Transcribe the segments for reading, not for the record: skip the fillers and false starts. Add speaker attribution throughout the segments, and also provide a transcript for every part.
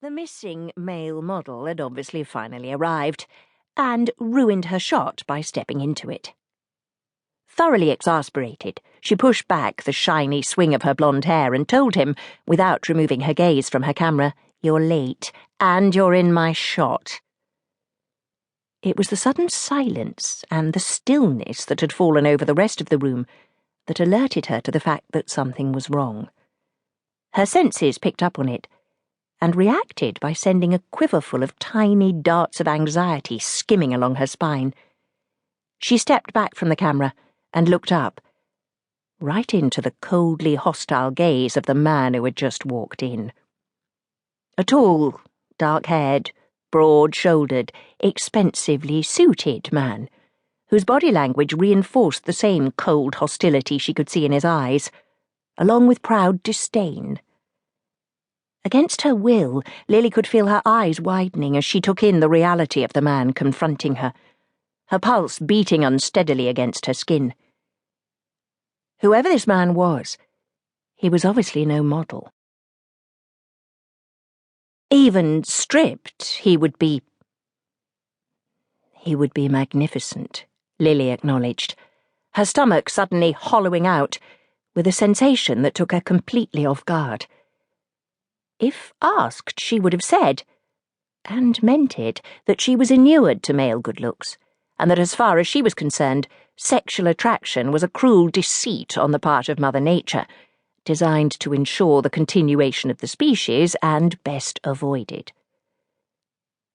Speaker 1: The missing male model had obviously finally arrived, and ruined her shot by stepping into it. Thoroughly exasperated, she pushed back the shiny swing of her blonde hair and told him, without removing her gaze from her camera, "You're late, and you're in my shot." It was the sudden silence and the stillness that had fallen over the rest of the room that alerted her to the fact that something was wrong. Her senses picked up on it, and reacted by sending a quiverful of tiny darts of anxiety skimming along her spine. She stepped back from the camera and looked up, right into the coldly hostile gaze of the man who had just walked in. A tall, dark-haired, broad-shouldered, expensively suited man, whose body language reinforced the same cold hostility she could see in his eyes, along with proud disdain. Against her will, Lily could feel her eyes widening as she took in the reality of the man confronting her, her pulse beating unsteadily against her skin. Whoever this man was, he was obviously no model. Even stripped, he would be magnificent, Lily acknowledged, her stomach suddenly hollowing out, with a sensation that took her completely off guard. If asked, she would have said, and meant it, that she was inured to male good looks, and that as far as she was concerned, sexual attraction was a cruel deceit on the part of Mother Nature, designed to ensure the continuation of the species and best avoided.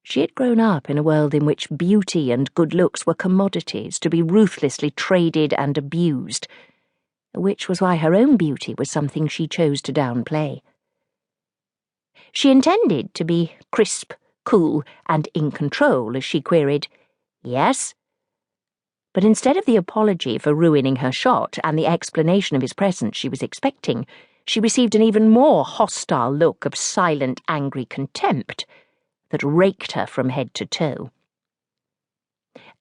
Speaker 1: She had grown up in a world in which beauty and good looks were commodities to be ruthlessly traded and abused, which was why her own beauty was something she chose to downplay. She intended to be crisp, cool, and in control as she queried, "Yes?" But instead of the apology for ruining her shot and the explanation of his presence she was expecting, she received an even more hostile look of silent, angry contempt that raked her from head to toe.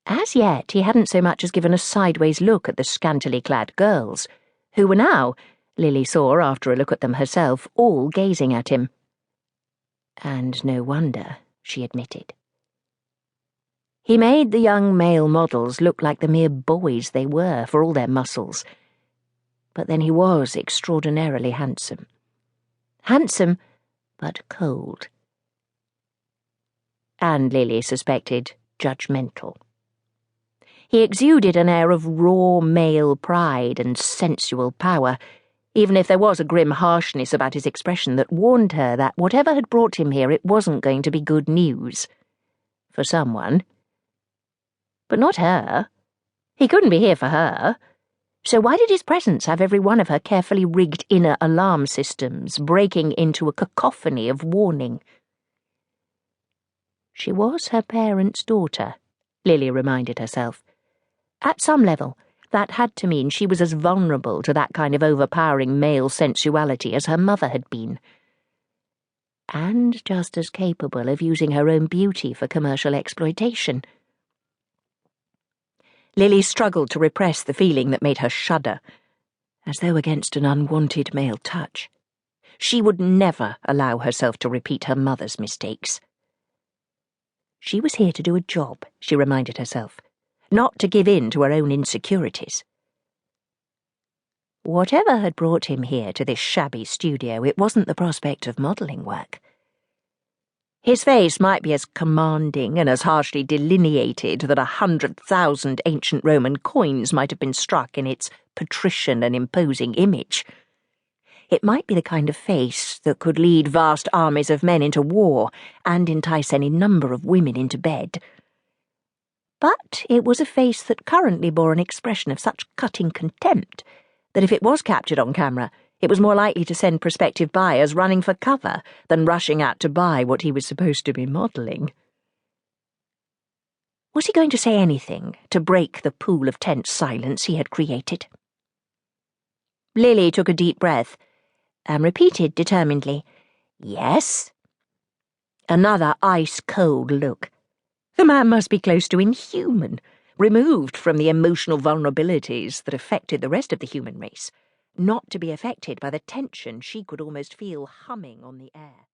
Speaker 1: As yet, he hadn't so much as given a sideways look at the scantily clad girls, who were now, Lily saw after a look at them herself, all gazing at him. And no wonder, she admitted. He made the young male models look like the mere boys they were, for all their muscles. But then he was extraordinarily handsome. Handsome, but cold. And Lily suspected judgmental. He exuded an air of raw male pride and sensual power, even if there was a grim harshness about his expression that warned her that whatever had brought him here, it wasn't going to be good news. For someone. But not her. He couldn't be here for her. So why did his presence have every one of her carefully rigged inner alarm systems breaking into a cacophony of warning? She was her parents' daughter, Lily reminded herself. At some level, that had to mean she was as vulnerable to that kind of overpowering male sensuality as her mother had been. And just as capable of using her own beauty for commercial exploitation. Lily struggled to repress the feeling that made her shudder, as though against an unwanted male touch. She would never allow herself to repeat her mother's mistakes. She was here to do a job, she reminded herself, not to give in to her own insecurities. Whatever had brought him here to this shabby studio, it wasn't the prospect of modelling work. His face might be as commanding and as harshly delineated that 100,000 ancient Roman coins might have been struck in its patrician and imposing image. It might be the kind of face that could lead vast armies of men into war and entice any number of women into bed. But it was a face that currently bore an expression of such cutting contempt that if it was captured on camera, it was more likely to send prospective buyers running for cover than rushing out to buy what he was supposed to be modelling. Was he going to say anything to break the pool of tense silence he had created? Lily took a deep breath and repeated determinedly, "Yes?" Another ice-cold look. The man must be close to inhuman, removed from the emotional vulnerabilities that affected the rest of the human race, not to be affected by the tension she could almost feel humming on the air.